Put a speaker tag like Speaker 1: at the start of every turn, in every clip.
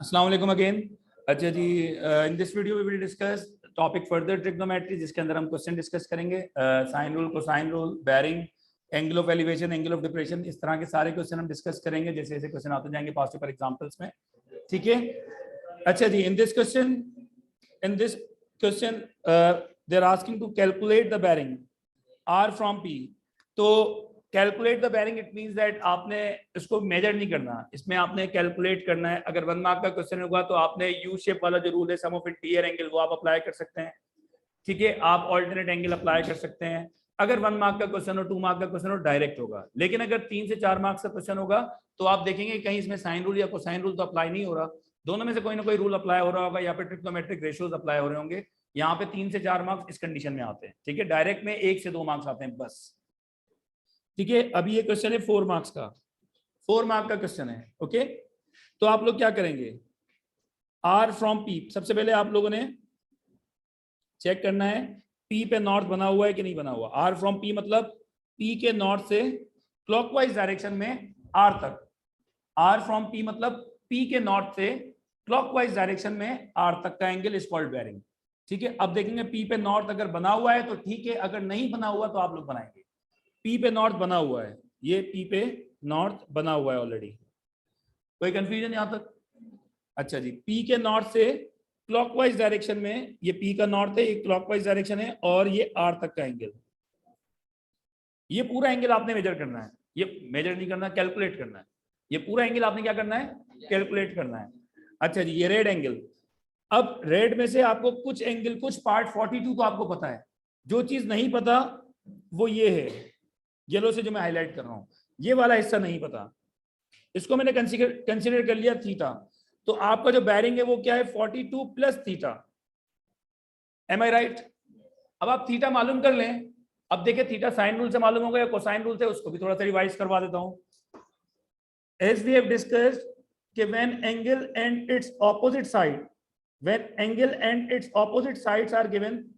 Speaker 1: अस्सलाम वालेकुम अगेन। अच्छा जी, in this video we will discuss topic further trigonometry, जिसके अंदर हम क्वेश्चन डिस्कस करेंगे। Sine rule, cosine rule, bearing, angle of elevation, angle of depression, इस तरह के सारे क्वेश्चन हम डिस्कस करेंगे जैसे जैसे क्वेश्चन आते जाएंगे पास्ट पेपर एग्जांपल्स में। ठीक है। अच्छा जी, in this question they are asking to calculate the bearing R from P. तो calculate the bearing it means that आपने इसको मेजर नहीं करना, इसमें आपने कैलकुलेट करना है। अगर 1 मार्क का क्वेश्चन होगा तो आपने यू शेप वाला जो रूल है सम ऑफ इंटीरियर एंगल, वो आप अप्लाई कर सकते हैं। ठीक है, आप ऑल्टरनेट एंगल अप्लाई कर सकते हैं। अगर 1 मार्क का क्वेश्चन हो, 2 मार्क का क्वेश्चन हो, डायरेक्ट होगा। लेकिन अगर 3 से 4 मार्क्स का क्वेश्चन होगा तो आप देखेंगे कहीं इसमें साइन रूल या कोसाइन रूल तो अप्लाई नहीं हो रहा, दोनों में से कोई ना कोई रूल अप्लाई हो रहा होगा या फिर ट्रिग्नोमेट्रिक रेशियोज अप्लाई हो रहे होंगे। यहाँ पे 3 से 4 मार्क्स इस कंडीशन में आते हैं। ठीक है, डायरेक्ट में 1 से 2 मार्क्स आते हैं बस। ठीक है, अभी ये क्वेश्चन है 4 मार्क्स का, 4 मार्क का क्वेश्चन है। ओके, तो आप लोग क्या करेंगे, आर फ्रॉम पी, सबसे पहले आप लोगों ने चेक करना है पी पे नॉर्थ बना हुआ है कि नहीं बना हुआ। आर फ्रॉम पी मतलब पी के नॉर्थ से क्लॉकवाइज डायरेक्शन में आर तक। आर फ्रॉम पी मतलब पी के नॉर्थ से क्लॉकवाइज डायरेक्शन में आर तक का एंगल इज कॉल्ड बेयरिंग। ठीक है, अब देखेंगे पी पे नॉर्थ अगर बना हुआ है तो ठीक है, अगर नहीं बना हुआ तो आप लोग बनाएंगे। पी पे नॉर्थ बना हुआ है, ये पी पे नॉर्थ बना हुआ है ऑलरेडी, कोई कंफ्यूजन यहां तक? अच्छा जी, पी के नॉर्थ से क्लॉकवाइज डायरेक्शन में, ये पी का नॉर्थ है, ये क्लॉकवाइज डायरेक्शन है और ये आर तक का एंगल, ये पूरा एंगल आपने मेजर करना है। ये मेजर नहीं करना, कैलकुलेट करना है। ये पूरा एंगल आपने क्या करना है, कैलकुलेट करना है। अच्छा जी, ये रेड एंगल। अब रेड में से आपको कुछ एंगल, कुछ पार्ट 42 तो आपको पता है, जो चीज नहीं पता वो ये है, येलो से जो मैं हाईलाइट कर रहा हूं, ये वाला हिस्सा नहीं पता, इसको मैंने कंसीडर कर लिया थीटा। तो आपका जो बेयरिंग है वो क्या है, 42 प्लस थीटा। एम आई राइट? अब आप थीटा मालूम कर लें। अब देखिए थीटा साइन रूल से मालूम होगा या कोसाइन रूल से, उसको भी थोड़ा सा रिवाइज करवा देता हूं। As we have discussed कि when angle and its opposite side, when angle and its opposite sides are given,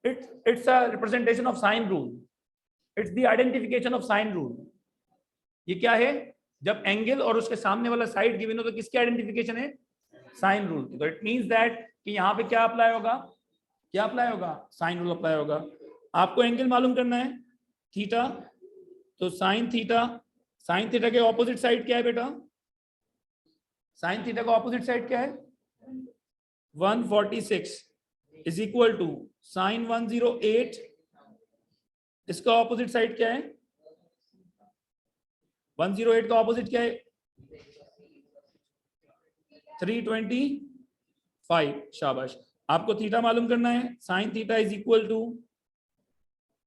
Speaker 1: it's a representation of sine rule, it's the identification of sine rule। ये क्या है, जब angle और उसके सामने वाला side given हो तो किसकी आइडेंटिफिकेशन है, साइन रूल। तो इट मींस दैट कि यहाँ पे क्या अप्लाई होगा, क्या अप्लाई होगा, साइन रूल अप्लाई होगा। आपको एंगल मालूम करना है थीटा, तो साइन थीटा, साइन थीटा के ऑपोजिट साइड क्या है बेटा, साइन थीटा का ऑपोजिट साइड क्या है, 146 इज इक्वल टू साइन 108, इसका ऑपोजिट साइड क्या है, 108 का ऑपोजिट क्या है, 325। शाबाश, आपको थीटा मालूम करना है, sine theta is equal to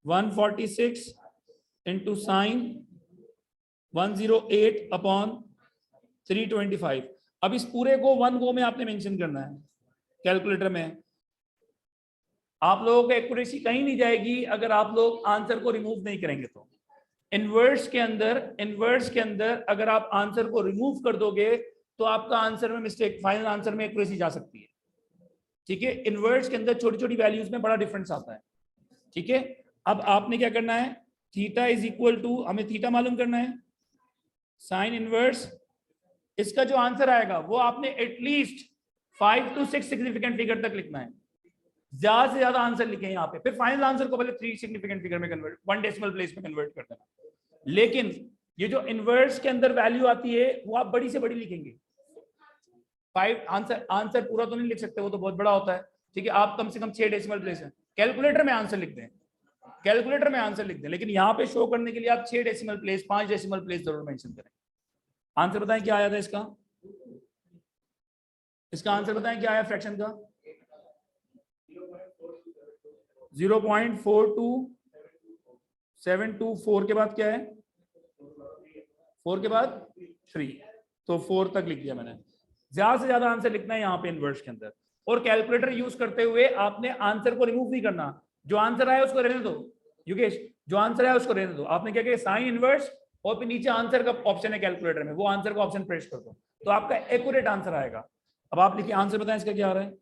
Speaker 1: 146 into sine 108 upon 325। अब इस पूरे को 1 गो में आपने मेंशन करना है कैलकुलेटर में। आप लोगों को एक्यूरेसी कहीं नहीं जाएगी अगर आप लोग आंसर को रिमूव नहीं करेंगे। तो इनवर्स के अंदर अगर आप आंसर को रिमूव कर दोगे तो आपका आंसर में मिस्टेक, फाइनल आंसर में एक्यूरेसी जा सकती है। ठीक है, इनवर्स के अंदर छोटी छोटी वैल्यूज में बड़ा डिफरेंस आता है। ठीक है, अब आपने क्या करना है, थीटा इज इक्वल टू, हमें थीटा मालूम करना है, साइन इनवर्स, इसका जो आंसर आएगा वो आपने एटलीस्ट 5 to 6 सिग्निफिकेंट फिगर तक लिखना है। ज्यादा से ज्यादा आंसर लिखे यहाँ पे, फिर फाइनल आंसर को पहले 3 सिग्निफिकेंट फिगर में कन्वर्ट, 1 डेसिमल प्लेस में कन्वर्ट कर देना। लेकिन ये जो इनवर्स के अंदर वैल्यू आती है वो आप बड़ी से बड़ी लिखेंगे। 5 आंसर पूरा तो नहीं लिख सकते, वो तो बहुत बड़ा होता है। ठीक है, आप कम से कम 6 डेसिमल प्लेस है, कैलकुलेटर में आंसर लिख दें, कैलकुलेटर में आंसर लिख दें, लेकिन यहाँ पे शो करने के लिए आप 6 डेसिमल प्लेस, 5 डेसिमल प्लेस जरूर मेंशन करें। आंसर बताएं क्या आया था इसका, इसका आंसर बताएं क्या आया फ्रैक्शन का, 0.42724 के बाद क्या है, 4 के बाद 3, तो 4 तक लिख दिया मैंने। ज्यादा से ज्यादा आंसर लिखना है यहाँ पे इनवर्स के अंदर, और कैलकुलेटर यूज करते हुए आपने आंसर को रिमूव नहीं करना। जो आंसर आया उसको रहने दो युगेश, जो आंसर आया उसको रहने दो। आपने क्या किया, साइन इनवर्स और फिर नीचे आंसर का ऑप्शन है कैलकुलेटर में, वो आंसर का ऑप्शन प्रेस कर दो तो आपका एक्यूरेट आंसर आएगा। अब आप लिखिए आंसर, बताएं इसका क्या आ रहा है,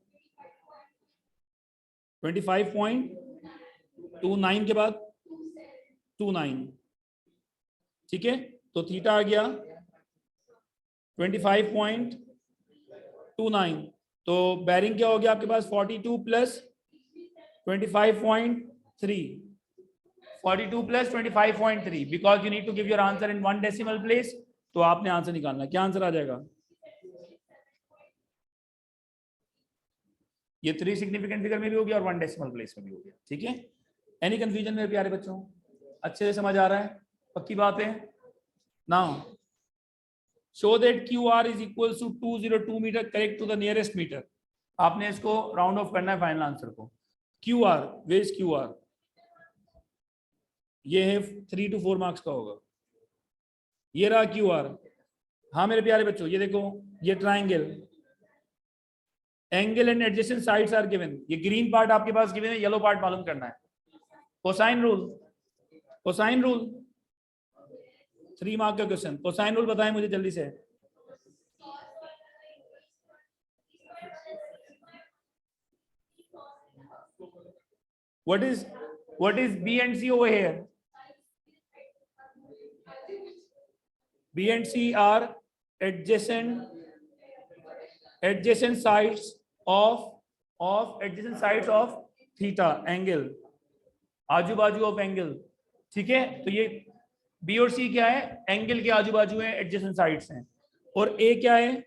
Speaker 1: 25.29 के बाद 29। ठीक है, तो थीटा आ गया 25.29 29। तो बेरिंग क्या हो गया आपके पास 42 plus 25.3, 42 plus 25.3, because you need to give your answer in 1 decimal place. तो आपने आंसर निकालना, क्या आंसर आ जाएगा? ये 3 सिग्निफिकेंट फिगर में भी हो गया और 1 डेसिमल प्लेस में भी हो गया। ठीक है, एनी कंफ्यूजन मेरे प्यारे बच्चों? अच्छे से समझ आ रहा है? पक्की बात है? Now show that QR is equal to 202 metre correct to the nearest metre. आपने इसको राउंड ऑफ करना है फाइनल आंसर को। QR, where is QR? ये है 3 to 4 मार्क्स का होगा। ये रहा QR। हाँ मेरे प्यारे बच्चों, ये देखो, ये triangle, angle and adjacent sides are given. ये ग्रीन पार्ट आपके पास गिवन है, येलो पार्ट मालूम करना है। Cosine rule, cosine rule 3 mark का क्वेश्चन। कोसाइन रूल बताएं मुझे जल्दी से। what is B and C over here? B and C are adjacent sides of theta, angle, आजू बाजू ऑफ एंगल। ठीक है, तो ये बी और सी क्या है? एंगल के आजू बाजू है, एडजेसेंट साइड्स हैं। और ए क्या है?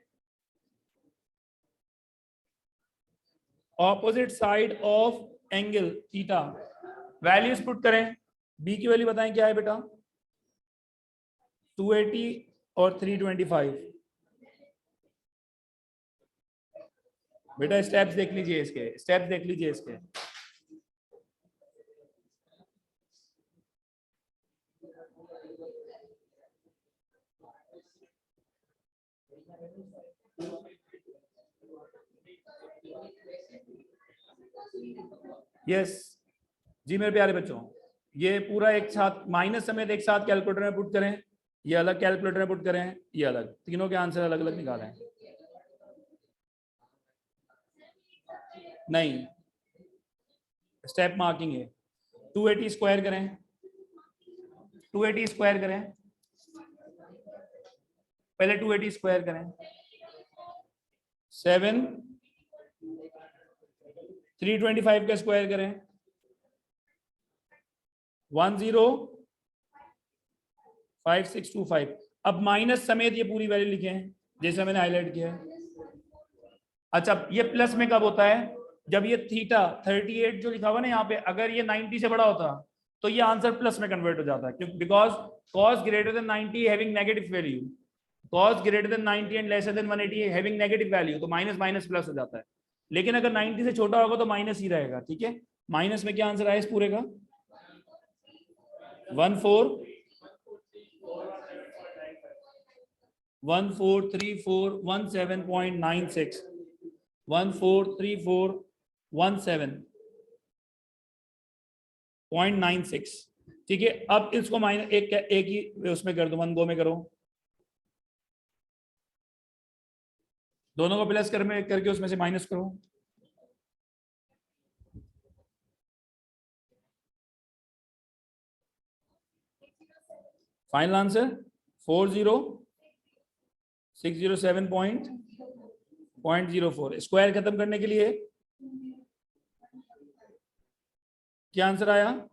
Speaker 1: Opposite side of angle theta. Values put करें। बी की वैल्यू बताएं क्या है बेटा? 280 और 325। बेटा स्टेप्स देख लीजिए इसके, स्टेप्स देख लीजिए इसके। यस जी मेरे प्यारे बच्चों, ये पूरा एक साथ माइनस समेत एक साथ कैलकुलेटर में पुट करें, ये अलग कैलकुलेटर में पुट करें, ये अलग, तीनों के आंसर अलग अलग निकालें। नहीं, स्टेप मार्किंग है। 280 स्क्वायर करें, 280 स्क्वायर करें, पहले 280 स्क्वायर करें। 7, 325 का स्क्वायर करें, 105625। अब माइनस समेत ये पूरी वैल्यू लिखे हैं जैसे मैंने हाईलाइट किया है। अच्छा, ये प्लस में कब होता है? जब ये थीटा 38 जो लिखा हुआ ना यहाँ पे, अगर ये 90 से बड़ा होता तो ये आंसर प्लस में कन्वर्ट हो जाता है, क्योंकि because cos greater than 90 having negative value, cos greater than 90 and lesser than 180 having negative value, तो माइनस माइनस प्लस हो जाता है। लेकिन अगर 90 से छोटा होगा तो माइनस ही रहेगा। ठीक है, माइनस में क्या आंसर आया इस पूरे का? 143417.96, 143417.96। ठीक है, अब इसको माइनस एक ही उसमें कर दो, 1 गो में करो, दोनों को प्लस करके उसमें से माइनस करो। Final answer 40607.04। स्क्वायर खत्म करने के लिए क्या आंसर आया?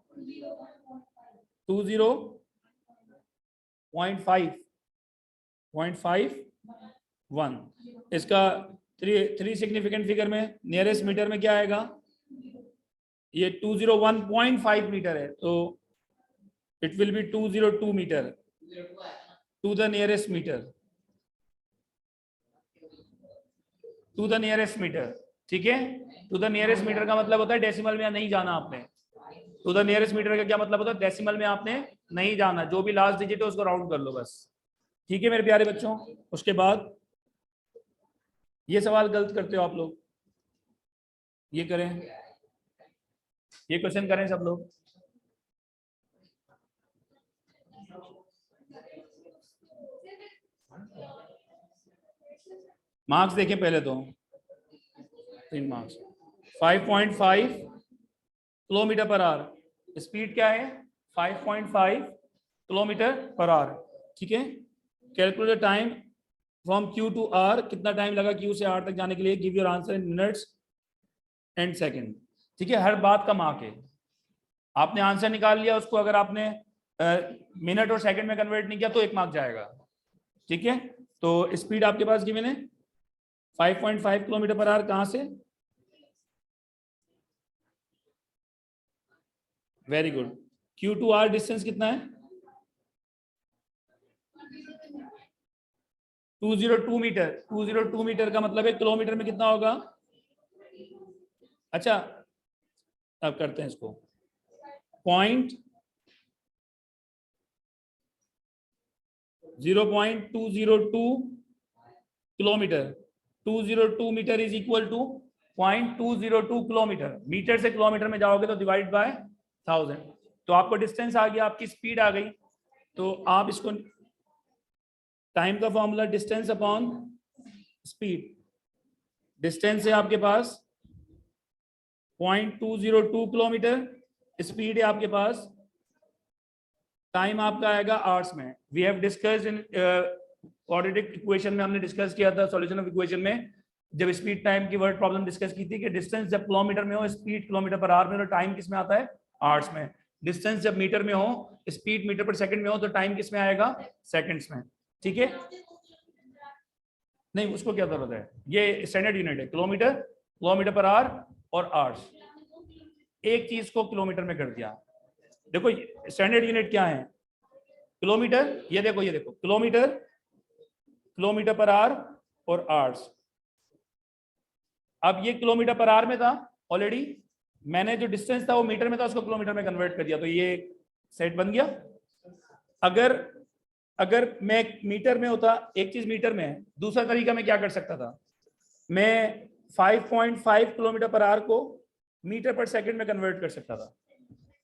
Speaker 1: 20.51। इसका 3 सिग्निफिकेंट फिगर में नियरेस्ट मीटर में क्या आएगा? ये 201.5 मीटर है, तो it will be 202 meter to the nearest meter, to the nearest meter। ठीक है, to the nearest meter का मतलब होता है डेसिमल में नहीं जाना आपने। to the nearest meter का क्या मतलब होता है? डेसिमल में आपने नहीं जाना, जो भी लास्ट डिजिट है उसको राउंड कर लो बस। ठीक है मेरे प्यारे बच्चों, उसके बाद ये सवाल गलत करते हो आप लोग, ये करें, ये क्वेश्चन करें सब लोग। मार्क्स देखें पहले तो, 3 marks. 5.5 kilometre per hour, speed क्या है? 5.5 किलोमीटर पर आवर। ठीक है, calculate time from Q to R, कितना टाइम लगा Q से R तक जाने के लिए, give your answer in minutes and second. ठीक है, हर बात का मार्क है। आपने आंसर निकाल लिया, उसको अगर आपने मिनट और सेकंड में कन्वर्ट नहीं किया तो 1 मार्क जाएगा। ठीक है, तो स्पीड आपके पास गिवन है 5.5 किलोमीटर पर आवर। कहां से? Very good. Q to R distance कितना है? 202 मीटर। 202 मीटर का मतलब है किलोमीटर में कितना होगा? अच्छा, अब करते हैं इसको। 0.202 kilometre. 202 metre is equal to 0.202 kilometre. Metre से किलोमीटर में जाओगे तो डिवाइड बाय 1000, तो आपको डिस्टेंस आ गया, आपकी स्पीड आ गई। तो आप इसको, टाइम का formula distance upon speed. Distance है आपके पास 0.202 किलोमीटर, स्पीड है आपके पास, टाइम आपका आएगा आवर्स में। We have discussed in quadratic equation में, हमने डिस्कस किया था सॉल्यूशन ऑफ इक्वेशन में, जब स्पीड टाइम की वर्ड प्रॉब्लम डिस्कस की थी कि डिस्टेंस जब किलोमीटर में हो, स्पीड किलोमीटर पर आवर में हो, टाइम किस में आता है? आवर्स में। डिस्टेंस जब मीटर में हो, स्पीड मीटर पर सेकंड में हो, तो टाइम किस में आएगा? सेकंड्स में। ठीक है, नहीं उसको क्या जरूरत है, ये स्टैंडर्ड यूनिट है, किलोमीटर, किलोमीटर पर आवर और आवर्स। एक चीज को किलोमीटर में कर दिया। देखो स्टैंडर्ड यूनिट क्या है? किलोमीटर। ये देखो, ये देखो, किलोमीटर, किलोमीटर पर आवर और आवर्स। अब ये किलोमीटर पर आवर में था ऑलरेडी, मैंने जो डिस्टेंस था वो मीटर में था, उसको किलोमीटर में कन्वर्ट कर दिया, तो ये सेट बन गया। अगर मैं मीटर में होता, एक चीज मीटर में है, दूसरा तरीका मैं क्या कर सकता था, मैं 5.5 किलोमीटर पर आवर को मीटर पर सेकंड में कन्वर्ट कर सकता था,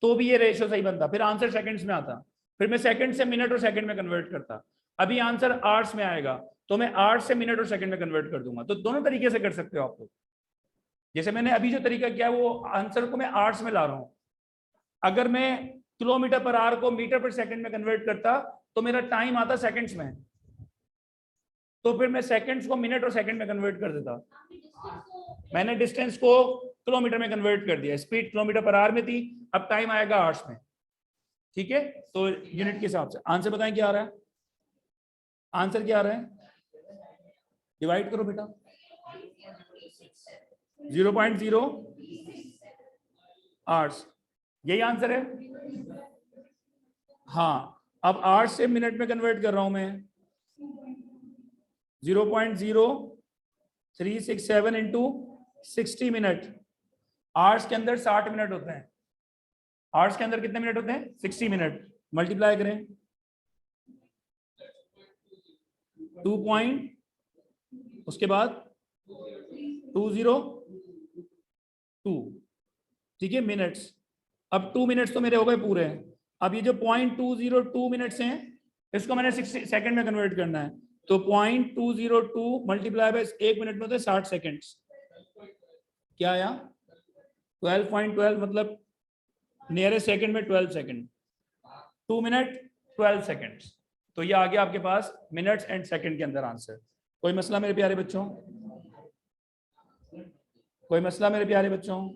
Speaker 1: तो भी ये रेशियो सही बनता, फिर आंसर सेकंड्स में आता। फिर मैं सेकंड से मिनट और सेकंड में कन्वर्ट करता, अभी आंसर आवर्स में आएगा, तो मैं आवर्स से मिनट और सेकंड में कन्वर्ट कर दूंगा। तो दोनों तरीके से कर सकते हो आप लोग। जैसे मैंने अभी जो तरीका किया वो आंसर को मैं आवर्स में ला रहा हूं। अगर मैं किलोमीटर पर आवर को मीटर पर सेकंड में कन्वर्ट करता तो मेरा टाइम आता सेकंड्स में, तो फिर मैं सेकंड्स को मिनट और सेकंड में कन्वर्ट कर देता। मैंने डिस्टेंस को किलोमीटर में कन्वर्ट कर दिया, स्पीड किलोमीटर पर आवर में थी, अब टाइम आएगा आवर्स में। ठीक है, तो यूनिट के हिसाब से आंसर बताएं क्या आ रहा है? आंसर क्या आ रहा है? डिवाइड करो बेटा, 0.0 आवर्स, यही आंसर है। हाँ, अब आवर्स से मिनट में कन्वर्ट कर रहा हूं मैं, 0.0367 इंटू 60 मिनट। आवर्स के अंदर 60 मिनट होते हैं, आवर्स के अंदर कितने मिनट होते हैं? 60 मिनट। मल्टीप्लाई करें 2 उसके बाद 202, ठीक है, मिनट्स। अब 2 मिनट्स तो मेरे हो गए पूरे। अब ये जो 0.202 मिनट्स हैं, इसको मैंने 60 सेकंड में कन्वर्ट करना है, तो 0.202 मल्टीप्लाई बाय 1 मिनट में होते हैं 60 सेकंड्स। क्या आया? 12.12, मतलब नियरेस्ट सेकंड में 12 सेकंड, 2 मिनट 12 सेकंड्स। तो ये आ गया आपके पास मिनट्स एंड सेकंड के अंदर आंसर। कोई मसला मेरे प्यारे बच्चों? कोई मसला मेरे प्यारे बच्चों?